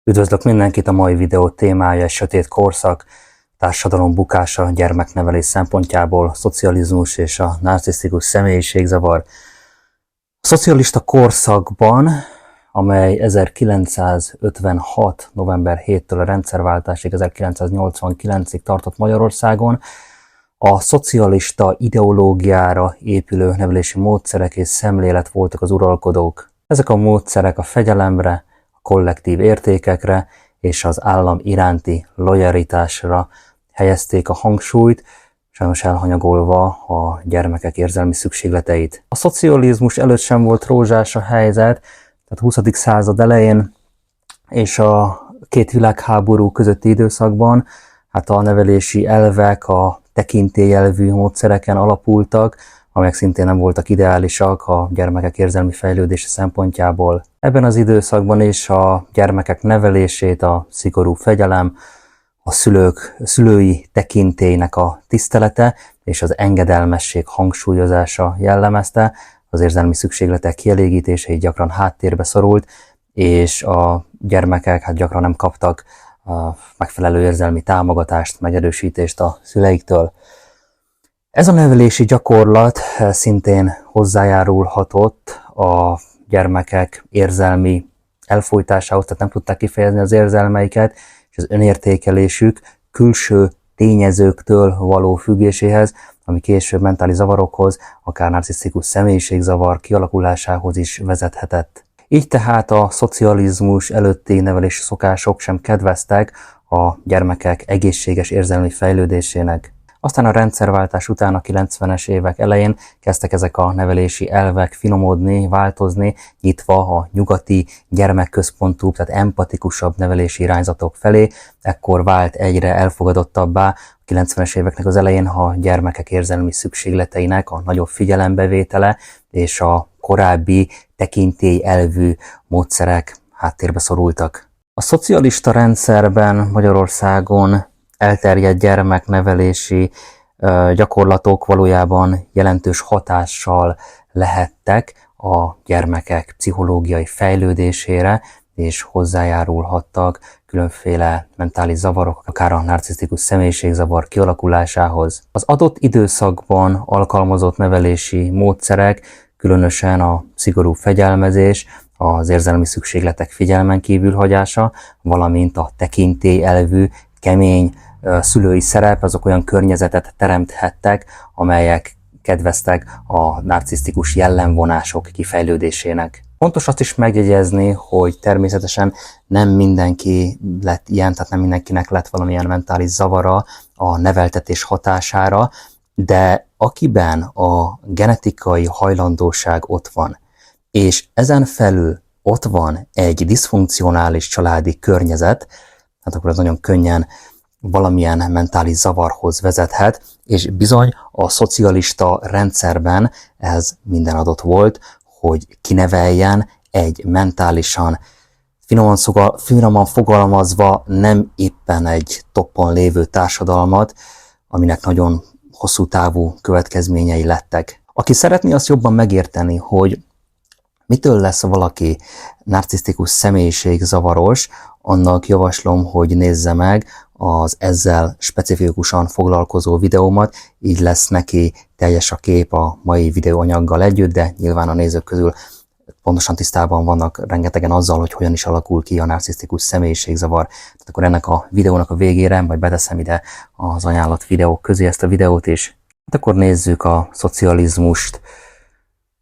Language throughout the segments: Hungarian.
Üdvözlök mindenkit, a mai videó témája egy sötét korszak, társadalom bukása, gyermeknevelés szempontjából, szocializmus és a narcisztikus személyiségzavar. A szocialista korszakban, amely 1956. november 7-től a rendszerváltásig 1989-ig tartott Magyarországon, a szocialista ideológiára épülő nevelési módszerek és szemlélet voltak az uralkodók. Ezek a módszerek a fegyelemre, kollektív értékekre és az állam iránti lojalitásra helyezték a hangsúlyt, sajnos elhanyagolva a gyermekek érzelmi szükségleteit. A szocializmus előtt sem volt rózsás a helyzet, tehát a 20. század elején és a két világháború közötti időszakban hát a nevelési elvek a tekintélyelvű módszereken alapultak, amelyek szintén nem voltak ideálisak a gyermekek érzelmi fejlődése szempontjából. Ebben az időszakban is a gyermekek nevelését a szigorú fegyelem, a szülői tekintélynek a tisztelete és az engedelmesség hangsúlyozása jellemezte, az érzelmi szükségletek kielégítése így gyakran háttérbe szorult, és a gyermekek hát gyakran nem kaptak megfelelő érzelmi támogatást, megerősítést a szüleiktől. Ez a nevelési gyakorlat szintén hozzájárulhatott a gyermekek érzelmi elfojtásához, tehát nem tudták kifejezni az érzelmeiket, és az önértékelésük külső tényezőktől való függéséhez, ami később mentális zavarokhoz, akár narcisztikus személyiségzavar kialakulásához is vezethetett. Így tehát a szocializmus előtti nevelési szokások sem kedveztek a gyermekek egészséges érzelmi fejlődésének. Aztán a rendszerváltás után a 90-es évek elején kezdtek ezek a nevelési elvek finomodni, változni, nyitva a nyugati gyermekközpontú, tehát empatikusabb nevelési irányzatok felé. Ekkor vált egyre elfogadottabbá a 90-es éveknek az elején a gyermekek érzelmi szükségleteinek a nagyobb figyelembevétele és a korábbi tekintélyelvű módszerek háttérbe szorultak. A szocialista rendszerben Magyarországon elterjedt gyermeknevelési gyakorlatok valójában jelentős hatással lehettek a gyermekek pszichológiai fejlődésére, és hozzájárulhattak különféle mentális zavarok, akár a narcisztikus személyiségzavar kialakulásához. Az adott időszakban alkalmazott nevelési módszerek, különösen a szigorú fegyelmezés, az érzelmi szükségletek figyelmen kívül hagyása, valamint a tekintélyelvű, kemény szülői szerep, azok olyan környezetet teremthettek, amelyek kedveztek a narcisztikus jellemvonások kifejlődésének. Fontos azt is megjegyezni, hogy természetesen nem mindenki lett ilyen, tehát nem mindenkinek lett valamilyen mentális zavara a neveltetés hatására, de akiben a genetikai hajlandóság ott van, és ezen felül ott van egy diszfunkcionális családi környezet, hát akkor ez nagyon könnyen valamilyen mentális zavarhoz vezethet, és bizony a szocialista rendszerben ez minden adott volt, hogy kineveljen egy mentálisan, finoman fogalmazva nem éppen egy toppon lévő társadalmat, aminek nagyon hosszú távú következményei lettek. Aki szeretné azt jobban megérteni, hogy mitől lesz valaki narcisztikus személyiségzavaros, annak javaslom, hogy nézze meg az ezzel specifikusan foglalkozó videómat, így lesz neki teljes a kép a mai videóanyaggal együtt, de nyilván a nézők közül pontosan tisztában vannak rengetegen azzal, hogy hogyan is alakul ki a narcisztikus személyiségzavar. Tehát akkor ennek a videónak a végére majd beteszem ide az ajánlott videók közé ezt a videót is. Hát akkor nézzük a szocializmust.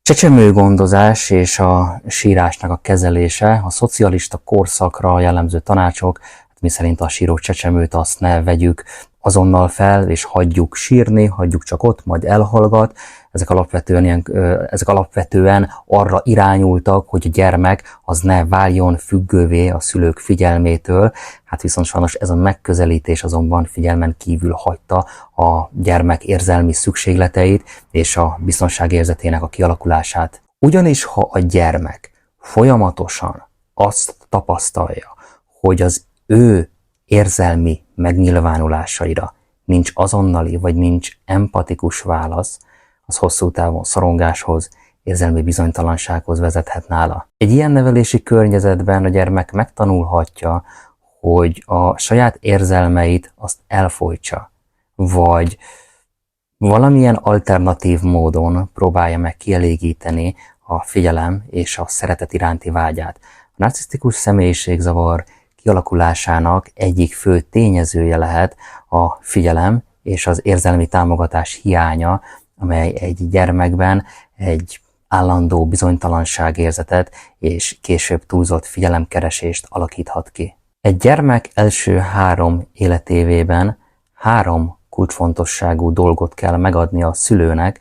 Csecsemőgondozás és a sírásnak a kezelése, a szocialista korszakra jellemző tanácsok, miszerint a síró csecsemőt azt ne vegyük azonnal fel, és hagyjuk sírni, hagyjuk csak ott, majd elhallgat. Ezek alapvetően arra irányultak, hogy a gyermek az ne váljon függővé a szülők figyelmétől. Hát viszont sajnos ez a megközelítés azonban figyelmen kívül hagyta a gyermek érzelmi szükségleteit és a biztonságérzetének a kialakulását. Ugyanis ha a gyermek folyamatosan azt tapasztalja, hogy az ő érzelmi megnyilvánulásaira nincs azonnali vagy nincs empatikus válasz, az hosszú távon szorongáshoz, érzelmi bizonytalansághoz vezethet nála. Egy ilyen nevelési környezetben a gyermek megtanulhatja, hogy a saját érzelmeit azt elfojtsa, vagy valamilyen alternatív módon próbálja meg kielégíteni a figyelem és a szeretet iránti vágyát. A narcisztikus személyiségzavar kialakulásának egyik fő tényezője lehet a figyelem és az érzelmi támogatás hiánya, amely egy gyermekben egy állandó bizonytalanságérzetet és később túlzott figyelemkeresést alakíthat ki. Egy gyermek első 3 életévében 3 kulcsfontosságú dolgot kell megadni a szülőnek,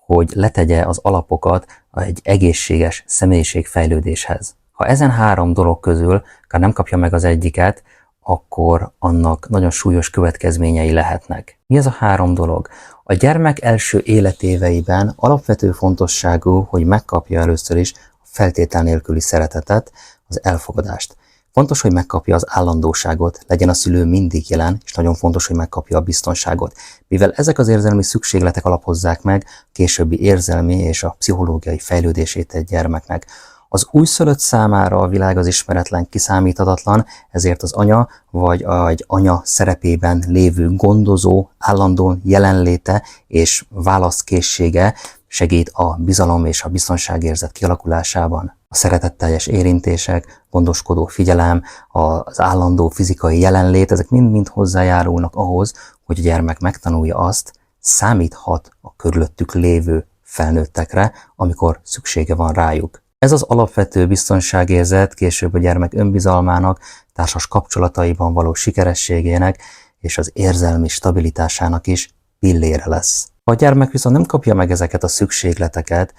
hogy letegye az alapokat egy egészséges személyiségfejlődéshez. Ha ezen 3 dolog közül akár nem kapja meg az egyiket, akkor annak nagyon súlyos következményei lehetnek. Mi ez a 3 dolog? A gyermek első életéveiben alapvető fontosságú, hogy megkapja először is a feltétel nélküli szeretetet, az elfogadást. Fontos, hogy megkapja az állandóságot, legyen a szülő mindig jelen, és nagyon fontos, hogy megkapja a biztonságot. Mivel ezek az érzelmi szükségletek alapozzák meg a későbbi érzelmi és a pszichológiai fejlődését egy gyermeknek. Az újszülött számára a világ az ismeretlen, kiszámíthatatlan, ezért az anya vagy egy anya szerepében lévő gondozó állandó jelenléte és válaszkészsége segít a bizalom és a biztonságérzet kialakulásában. A szeretetteljes érintések, gondoskodó figyelem, az állandó fizikai jelenlét, ezek mind-mind hozzájárulnak ahhoz, hogy a gyermek megtanulja azt, számíthat a körülöttük lévő felnőttekre, amikor szüksége van rájuk. Ez az alapvető biztonságérzet később a gyermek önbizalmának, társas kapcsolataiban való sikerességének és az érzelmi stabilitásának is pillére lesz. Ha a gyermek viszont nem kapja meg ezeket a szükségleteket,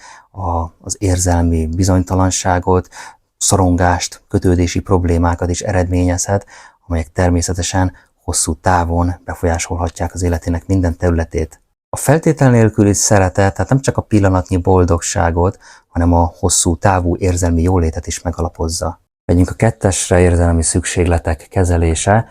az érzelmi bizonytalanságot, szorongást, kötődési problémákat is eredményezhet, amelyek természetesen hosszú távon befolyásolhatják az életének minden területét. A feltétel nélküli szeretet, tehát nem csak a pillanatnyi boldogságot, hanem a hosszú távú érzelmi jólétet is megalapozza. Megyünk a 2-esre, érzelmi szükségletek kezelése.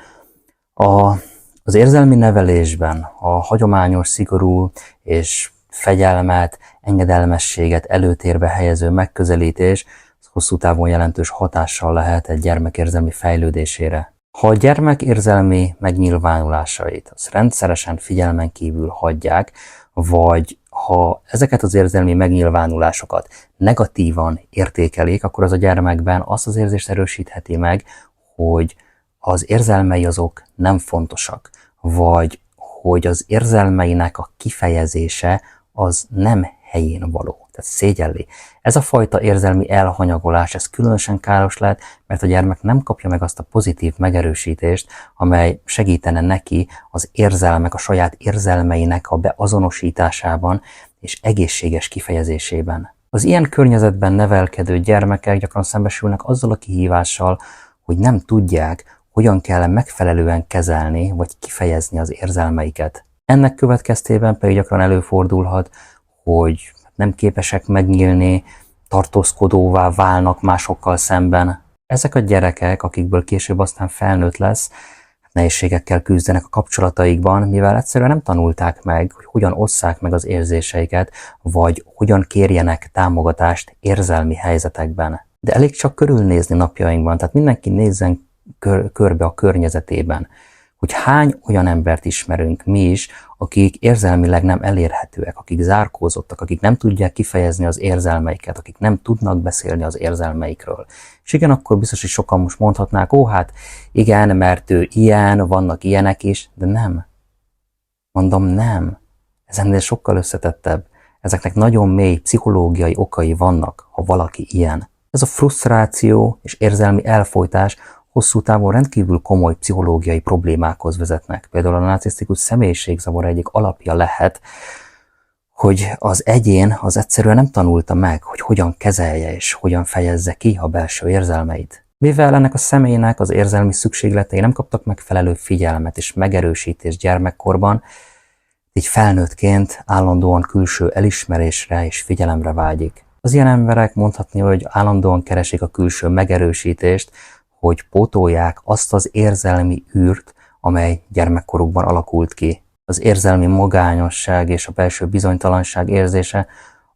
Az érzelmi nevelésben a hagyományos, szigorú és fegyelmet, engedelmességet előtérbe helyező megközelítés hosszú távon jelentős hatással lehet egy gyermek érzelmi fejlődésére. Ha a gyermek érzelmi megnyilvánulásait az rendszeresen figyelmen kívül hagyják, vagy ha ezeket az érzelmi megnyilvánulásokat negatívan értékelik, akkor az a gyermekben azt az érzést erősítheti meg, hogy az érzelmei azok nem fontosak, vagy hogy az érzelmeinek a kifejezése az nem helyén való, tehát szégyelli. Ez a fajta érzelmi elhanyagolás, ez különösen káros lehet, mert a gyermek nem kapja meg azt a pozitív megerősítést, amely segítene neki az érzelmek, a saját érzelmeinek a beazonosításában és egészséges kifejezésében. Az ilyen környezetben nevelkedő gyermekek gyakran szembesülnek azzal a kihívással, hogy nem tudják, hogyan kell megfelelően kezelni vagy kifejezni az érzelmeiket. Ennek következtében pedig gyakran előfordulhat, hogy nem képesek megnyílni, tartózkodóvá válnak másokkal szemben. Ezek a gyerekek, akikből később aztán felnőtt lesz, nehézségekkel küzdenek a kapcsolataikban, mivel egyszerűen nem tanulták meg, hogy hogyan osszák meg az érzéseiket, vagy hogyan kérjenek támogatást érzelmi helyzetekben. De elég csak körülnézni napjainkban, tehát mindenki nézzen körbe a környezetében, hogy hány olyan embert ismerünk mi is, akik érzelmileg nem elérhetőek, akik zárkózottak, akik nem tudják kifejezni az érzelmeiket, akik nem tudnak beszélni az érzelmeikről. És igen, akkor biztos, hogy sokan most mondhatnák, hát igen, mert ő ilyen, vannak ilyenek is, de nem. Mondom, nem. Ez ennél sokkal összetettebb. Ezeknek nagyon mély pszichológiai okai vannak, ha valaki ilyen. Ez a frusztráció és érzelmi elfojtás hosszú távon rendkívül komoly pszichológiai problémákhoz vezetnek. Például a narcisztikus személyiségzavar egyik alapja lehet, hogy az egyén az egyszerűen nem tanulta meg, hogy hogyan kezelje és hogyan fejezze ki a belső érzelmeit. Mivel ennek a személynek az érzelmi szükségletei nem kaptak megfelelő figyelmet és megerősítést gyermekkorban, így felnőttként állandóan külső elismerésre és figyelemre vágyik. Az ilyen emberek mondhatni, hogy állandóan keresik a külső megerősítést, hogy pótolják azt az érzelmi űrt, amely gyermekkorukban alakult ki. Az érzelmi magányosság és a belső bizonytalanság érzése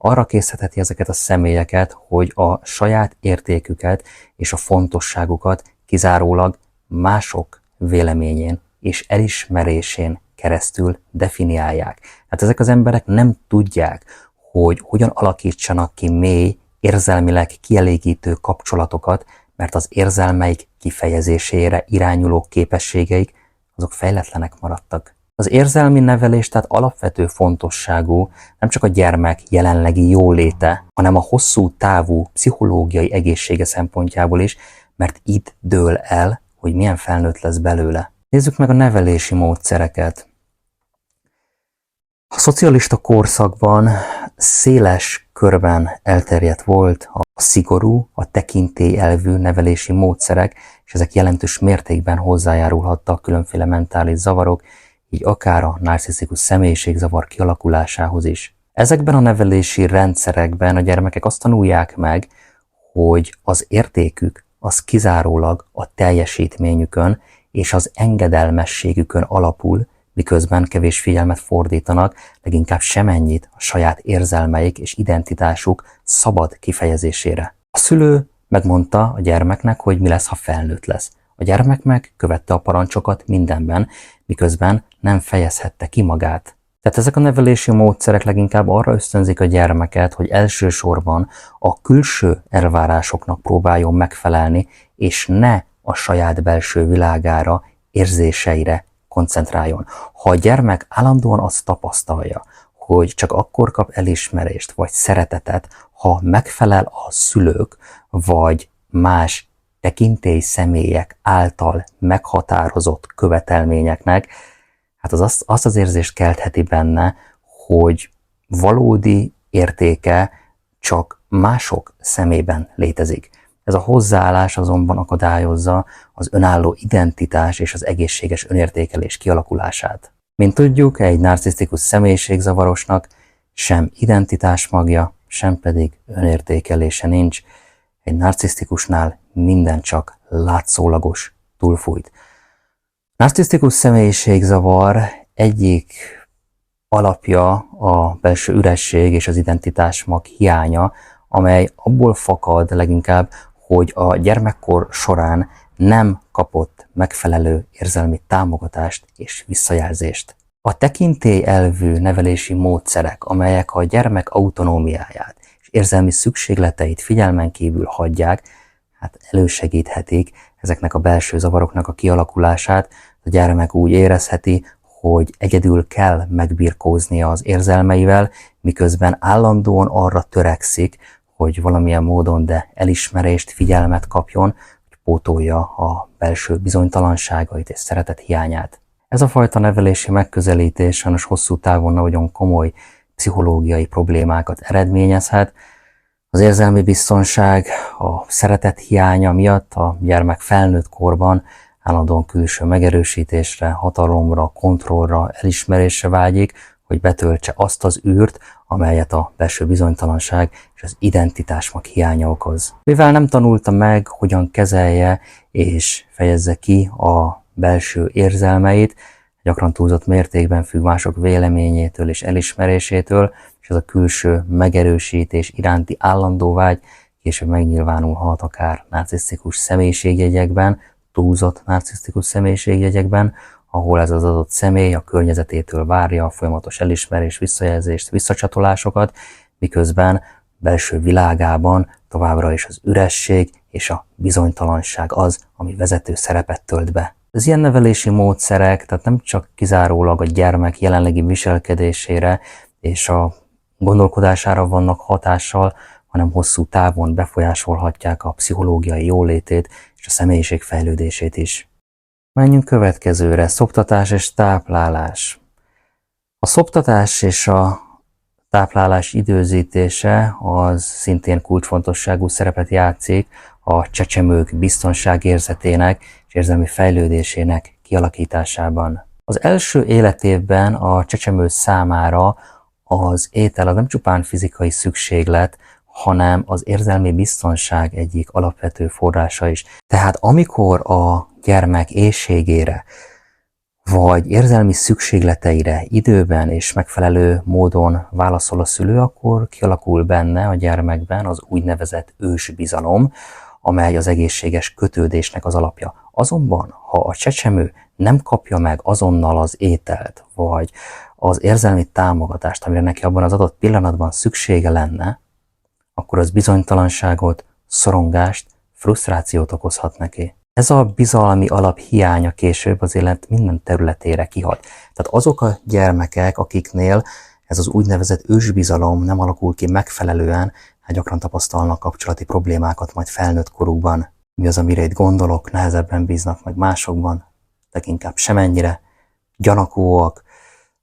arra készítheti ezeket a személyeket, hogy a saját értéküket és a fontosságukat kizárólag mások véleményén és elismerésén keresztül definiálják. Hát ezek az emberek nem tudják, hogy hogyan alakítsanak ki mély, érzelmileg kielégítő kapcsolatokat, mert az érzelmeik kifejezésére irányuló képességeik azok fejletlenek maradtak. Az érzelmi nevelés tehát alapvető fontosságú nem csak a gyermek jelenlegi jóléte, hanem a hosszú távú pszichológiai egészsége szempontjából is, mert itt dől el, hogy milyen felnőtt lesz belőle. Nézzük meg a nevelési módszereket. A szocialista korszakban széles körben elterjedt volt a szigorú, a tekintélyelvű nevelési módszerek, és ezek jelentős mértékben hozzájárulhattak különféle mentális zavarok, így akár a narcisztikus személyiségzavar kialakulásához is. Ezekben a nevelési rendszerekben a gyermekek azt tanulják meg, hogy az értékük az kizárólag a teljesítményükön és az engedelmességükön alapul, miközben kevés figyelmet fordítanak, leginkább semennyit a saját érzelmeik és identitásuk szabad kifejezésére. A szülő megmondta a gyermeknek, hogy mi lesz, ha felnőtt lesz. A gyermek meg követte a parancsokat mindenben, miközben nem fejezhette ki magát. Tehát ezek a nevelési módszerek leginkább arra ösztönzik a gyermeket, hogy elsősorban a külső elvárásoknak próbáljon megfelelni, és ne a saját belső világára, érzéseire koncentráljon. Ha a gyermek állandóan azt tapasztalja, hogy csak akkor kap elismerést vagy szeretetet, ha megfelel a szülők vagy más tekintély személyek által meghatározott követelményeknek, hát azt az érzést keltheti benne, hogy valódi értéke csak mások szemében létezik. Ez a hozzáállás azonban akadályozza az önálló identitás és az egészséges önértékelés kialakulását. Mint tudjuk, egy narcisztikus személyiségzavarosnak sem identitás magja, sem pedig önértékelése nincs. Egy narcisztikusnál minden csak látszólagos, túlfújt. Narcisztikus személyiségzavar egyik alapja a belső üresség és az identitásmag hiánya, amely abból fakad leginkább, hogy a gyermekkor során nem kapott megfelelő érzelmi támogatást és visszajelzést. A tekintélyelvű nevelési módszerek, amelyek a gyermek autonómiáját és érzelmi szükségleteit figyelmen kívül hagyják, hát elősegíthetik ezeknek a belső zavaroknak a kialakulását. A gyermek úgy érezheti, hogy egyedül kell megbirkóznia az érzelmeivel, miközben állandóan arra törekszik, hogy valamilyen módon, de elismerést, figyelmet kapjon, hogy pótolja a belső bizonytalanságait és szeretet hiányát. Ez a fajta nevelési megközelítés sajnos hosszú távon nagyon komoly pszichológiai problémákat eredményezhet. Az érzelmi biztonság, a szeretet hiánya miatt a gyermek felnőtt korban állandóan külső megerősítésre, hatalomra, kontrollra, elismerésre vágyik, hogy betöltse azt az űrt, amelyet a belső bizonytalanság és az identitásmag hiánya okoz. Mivel nem tanulta meg, hogyan kezelje és fejezze ki a belső érzelmeit, gyakran túlzott mértékben függ mások véleményétől és elismerésétől, és ez a külső megerősítés iránti állandó vágy később megnyilvánulhat akár narcisztikus személyiségjegyekben, túlzott narcisztikus személyiségjegyekben, ahol ez az adott személy a környezetétől várja a folyamatos elismerés, visszajelzést, visszacsatolásokat, miközben belső világában továbbra is az üresség és a bizonytalanság az, ami vezető szerepet tölt be. Az ilyen nevelési módszerek, tehát nem csak kizárólag a gyermek jelenlegi viselkedésére és a gondolkodására vannak hatással, hanem hosszú távon befolyásolhatják a pszichológiai jólétét és a személyiség fejlődését is. Menjünk következőre, szoptatás és táplálás. A szoptatás és a táplálás időzítése az szintén kulcsfontosságú szerepet játszik a csecsemők biztonságérzetének és érzelmi fejlődésének kialakításában. Az első életévben a csecsemő számára az étel az nem csupán fizikai szükséglet, hanem az érzelmi biztonság egyik alapvető forrása is. Tehát amikor a gyermek éhségére vagy érzelmi szükségleteire időben és megfelelő módon válaszol a szülő, akkor kialakul benne a gyermekben az úgynevezett ősbizalom, amely az egészséges kötődésnek az alapja. Azonban, ha a csecsemő nem kapja meg azonnal az ételt, vagy az érzelmi támogatást, amire neki abban az adott pillanatban szüksége lenne, akkor az bizonytalanságot, szorongást, frusztrációt okozhat neki. Ez a bizalmi alap hiánya később az élet minden területére kihat. Tehát azok a gyermekek, akiknél ez az úgynevezett ősbizalom nem alakul ki megfelelően, hát gyakran tapasztalnak kapcsolati problémákat majd felnőtt korukban. Mi az, amire itt gondolok, nehezebben bíznak meg másokban, leginkább semennyire, gyanakvóak,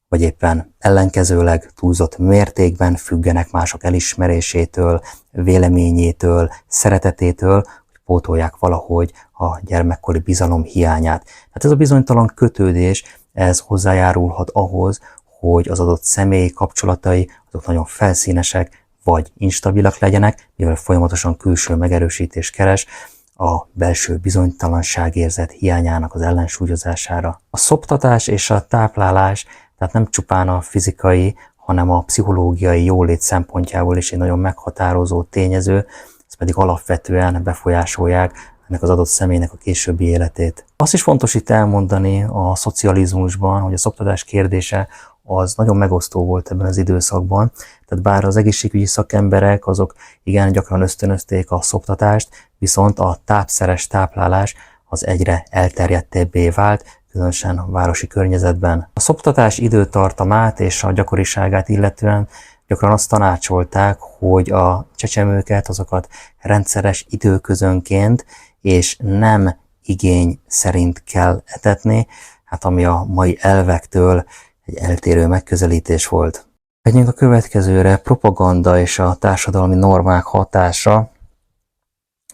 vagy éppen ellenkezőleg túlzott mértékben függenek mások elismerésétől, véleményétől, szeretetétől, hogy pótolják valahogy a gyermekkori bizalom hiányát. Tehát ez a bizonytalan kötődés, ez hozzájárulhat ahhoz, hogy az adott személy kapcsolatai azok nagyon felszínesek, vagy instabilak legyenek, mivel folyamatosan külső megerősítést keres, a belső bizonytalanságérzet hiányának az ellensúlyozására. A szoptatás és a táplálás, tehát nem csupán a fizikai, hanem a pszichológiai jólét szempontjából is egy nagyon meghatározó tényező, ez pedig alapvetően befolyásolják ennek az adott személynek a későbbi életét. Azt is fontos itt elmondani a szocializmusban, hogy a szoptatás kérdése az nagyon megosztó volt ebben az időszakban. Tehát bár az egészségügyi szakemberek azok igen gyakran ösztönözték a szoptatást, viszont a tápszeres táplálás az egyre elterjedtebbé vált, különösen a városi környezetben. A szoptatás időtartamát és a gyakoriságát illetően gyakran azt tanácsolták, hogy a csecsemőket, azokat rendszeres időközönként és nem igény szerint kell etetni, hát ami a mai elvektől egy eltérő megközelítés volt. Menjünk a következőre, propaganda és a társadalmi normák hatása. A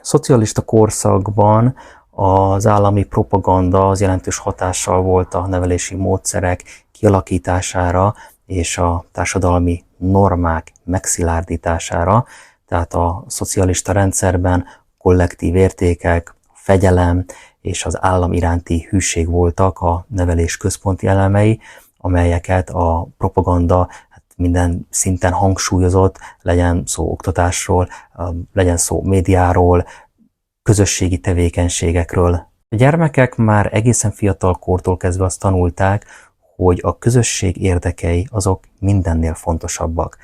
szocialista korszakban az állami propaganda az jelentős hatással volt a nevelési módszerek kialakítására és a társadalmi normák megszilárdítására, tehát a szocialista rendszerben kollektív értékek, fegyelem és az állam iránti hűség voltak a nevelés központi elemei, amelyeket a propaganda minden szinten hangsúlyozott, legyen szó oktatásról, legyen szó médiáról, közösségi tevékenységekről. A gyermekek már egészen fiatal kortól kezdve azt tanulták, hogy a közösség érdekei azok mindennél fontosabbak.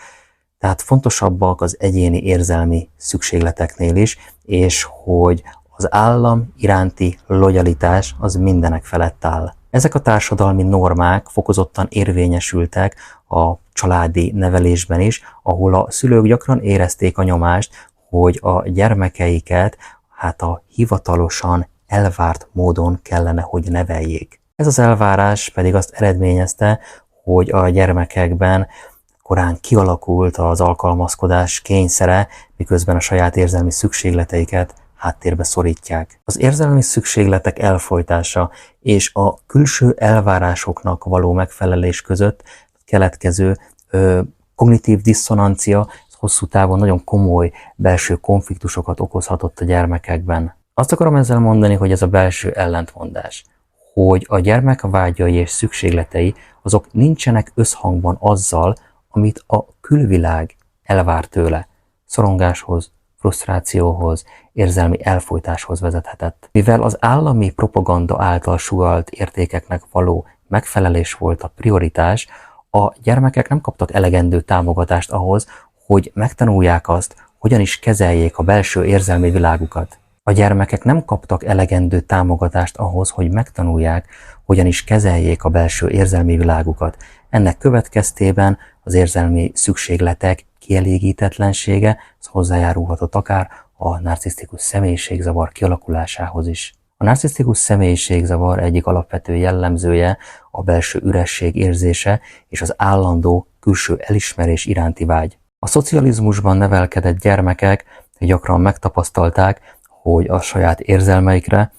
Tehát fontosabbak az egyéni érzelmi szükségleteknél is, és hogy az állam iránti lojalitás az mindenek felett áll. Ezek a társadalmi normák fokozottan érvényesültek a családi nevelésben is, ahol a szülők gyakran érezték a nyomást, hogy a gyermekeiket hát a hivatalosan elvárt módon kellene, hogy neveljék. Ez az elvárás pedig azt eredményezte, hogy a gyermekekben korán kialakult az alkalmazkodás kényszere, miközben a saját érzelmi szükségleteiket háttérbe szorítják. Az érzelmi szükségletek elfojtása és a külső elvárásoknak való megfelelés között keletkező kognitív disszonancia hosszú távon nagyon komoly belső konfliktusokat okozhatott a gyermekekben. Azt akarom ezzel mondani, hogy ez a belső ellentmondás, hogy a gyermek vágyai és szükségletei azok nincsenek összhangban azzal, amit a külvilág elvár tőle, szorongáshoz, frusztrációhoz, érzelmi elfojtáshoz vezethetett. Mivel az állami propaganda által sugalt értékeknek való megfelelés volt a prioritás, a gyermekek nem kaptak elegendő támogatást ahhoz, hogy megtanulják azt, hogyan is kezeljék a belső érzelmi világukat. A gyermekek nem kaptak elegendő támogatást ahhoz, hogy megtanulják, hogyan is kezeljék a belső érzelmi világukat. Ennek következtében az érzelmi szükségletek kielégítetlensége hozzájárulhatott akár a narcisztikus személyiségzavar kialakulásához is. A narcisztikus személyiségzavar egyik alapvető jellemzője a belső üresség érzése és az állandó külső elismerés iránti vágy. A szocializmusban nevelkedett gyermekek gyakran megtapasztalták, hogy a saját érzelmeikre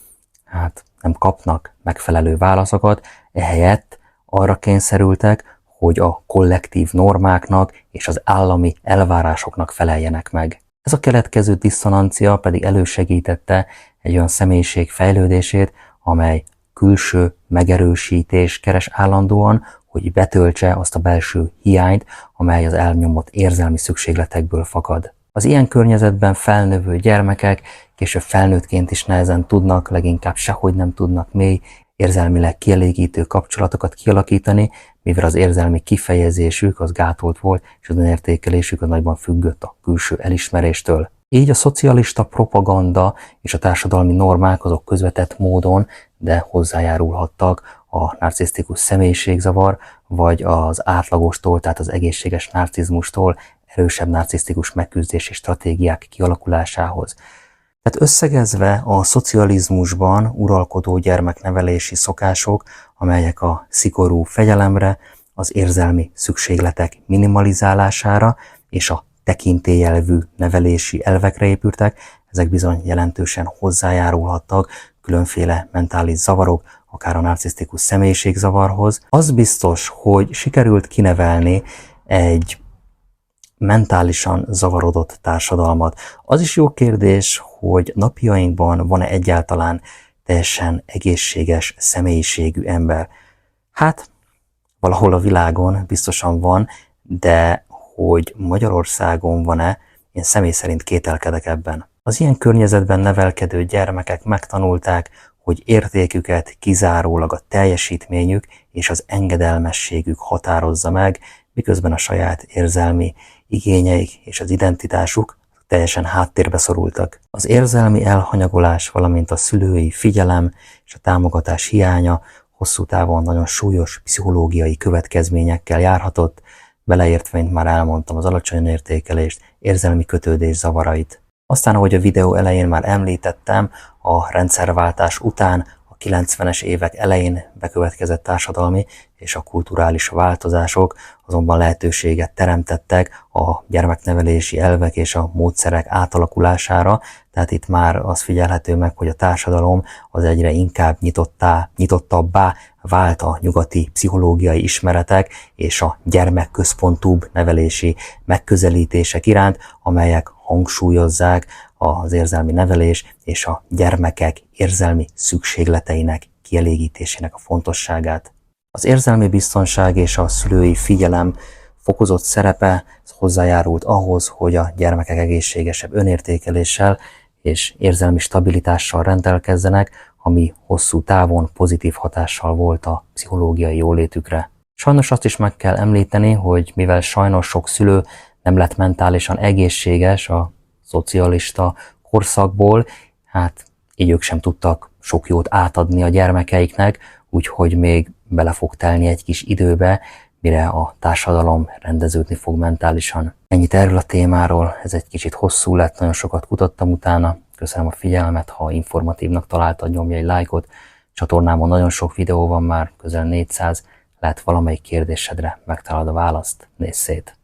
nem kapnak megfelelő válaszokat, ehelyett arra kényszerültek, hogy a kollektív normáknak és az állami elvárásoknak feleljenek meg. Ez a keletkező diszonancia pedig elősegítette egy olyan személyiség fejlődését, amely külső megerősítés keres állandóan, hogy betöltse azt a belső hiányt, amely az elnyomott érzelmi szükségletekből fakad. Az ilyen környezetben felnövő gyermekek később felnőttként is nehezen tudnak, leginkább sehogy nem tudnak mély, érzelmileg kielégítő kapcsolatokat kialakítani, mivel az érzelmi kifejezésük az gátolt volt, és az önértékelésük az nagyban függött a külső elismeréstől. Így a szocialista propaganda és a társadalmi normák azok közvetett módon, de hozzájárulhattak a narcisztikus személyiségzavar, vagy az átlagostól, tehát az egészséges narcizmustól erősebb narcisztikus megküzdési stratégiák kialakulásához. Tehát összegezve a szocializmusban uralkodó gyermeknevelési szokások, amelyek a szigorú fegyelemre, az érzelmi szükségletek minimalizálására és a tekintélyelvű nevelési elvekre épültek, ezek bizony jelentősen hozzájárulhattak különféle mentális zavarok, akár a narcisztikus személyiségzavarhoz. Az biztos, hogy sikerült kinevelni egy mentálisan zavarodott társadalmat. Az is jó kérdés, hogy napjainkban van-e egyáltalán teljesen egészséges személyiségű ember. Hát, valahol a világon biztosan van, de hogy Magyarországon van-e, én személy szerint kételkedek ebben. Az ilyen környezetben nevelkedő gyermekek megtanulták, hogy értéküket kizárólag a teljesítményük és az engedelmességük határozza meg, miközben a saját érzelmi igényeik és az identitásuk teljesen háttérbe szorultak. Az érzelmi elhanyagolás, valamint a szülői figyelem és a támogatás hiánya hosszú távon nagyon súlyos pszichológiai következményekkel járhatott, beleértve, mint már elmondtam, az alacsony értékelést, érzelmi kötődés zavarait. Aztán, ahogy a videó elején már említettem, a rendszerváltás után a 90-es évek elején bekövetkezett társadalmi és a kulturális változások azonban lehetőséget teremtettek a gyermeknevelési elvek és a módszerek átalakulására, tehát itt már az figyelhető meg, hogy a társadalom az egyre inkább nyitottabbá vált a nyugati pszichológiai ismeretek és a gyermekközpontúbb nevelési megközelítések iránt, amelyek hangsúlyozzák az érzelmi nevelés és a gyermekek érzelmi szükségleteinek kielégítésének a fontosságát. Az érzelmi biztonság és a szülői figyelem fokozott szerepe hozzájárult ahhoz, hogy a gyermekek egészségesebb önértékeléssel és érzelmi stabilitással rendelkezzenek, ami hosszú távon pozitív hatással volt a pszichológiai jólétükre. Sajnos azt is meg kell említeni, hogy mivel sajnos sok szülő nem lett mentálisan egészséges a szocialista korszakból, hát így ők sem tudtak sok jót átadni a gyermekeiknek, úgyhogy még bele fog telni egy kis időbe, mire a társadalom rendeződni fog mentálisan. Ennyit erről a témáról, ez egy kicsit hosszú lett, nagyon sokat kutattam utána. Köszönöm a figyelmet, ha informatívnak találtad, nyomj egy lájkot. Csatornámon nagyon sok videó van már, közel 400, lehet valamelyik kérdésedre megtalálod a választ, nézz szét!